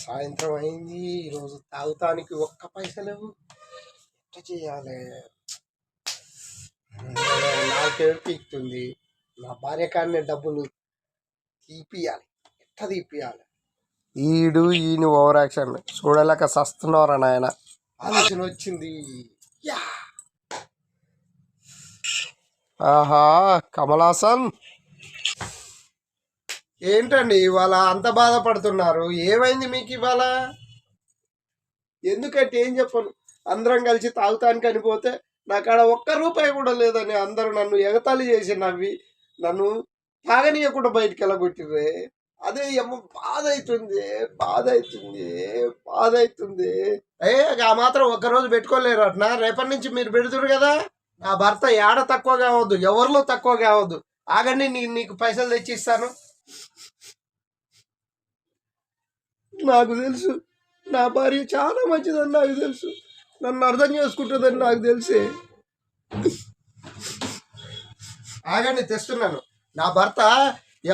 సాయంత్రం అయింది. ఈరోజు తాగుతానికి ఒక్క పైసలేవు. ఎట్లా చేయాలి? నాకేం పీకుతుంది. నా భార్య కాడనే డబ్బులు తీపియాలి. ఎట్లా తీపియాలి? ఈయన ఓవర్ యాక్షన్ చూడలేక సస్తున్నారా నాయన. ఆలోచన వచ్చింది. ఆహా, కమలాసన్ ఏంటండి ఇవాళ అంత బాధపడుతున్నారు? ఏమైంది మీకు ఇవాళ? ఎందుకంటే ఏం చెప్పను, అందరం కలిసి తాగుతానికి అనిపోతే నాకాడ ఒక్క రూపాయి కూడా లేదని అందరూ నన్ను ఎగతాళి చేసి నన్ను తాగనీయకుండా బయటికి వెళ్ళగొట్టిర్రే. అదే ఏమో బాధ అవుతుంది. ఆ మాత్రం ఒక్కరోజు పెట్టుకోలేరు అట్నా? రేపటి నుంచి మీరు పెడుతురు కదా. నా భర్త ఏడ తక్కువ కావద్దు, ఎవరిలో తక్కువ కావద్దు. ఆగండి, నీకు పైసలు తెచ్చిస్తాను. నాకు తెలుసు నా భార్య చాలా మంచిదని నాకు తెలుసు. నన్ను అర్థం చేసుకుంటుందని నాకు తెలిసే. ఆగండి, తెస్తున్నాను. నా భర్త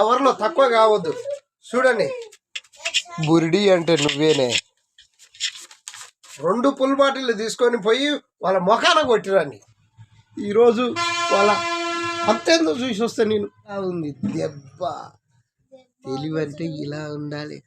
ఎవరిలో తక్కువ కావద్దు. చూడండి, బురిడి అంటే నువ్వేనే. 2 పుల్ బాటిల్ తీసుకొని పోయి వాళ్ళ ముఖాన కొట్టిరండి. ఈరోజు వాళ్ళ అంతేందో చూసి వస్తే నేను ఉంది దెబ్బ. తెలివంటే ఇలా ఉండాలి.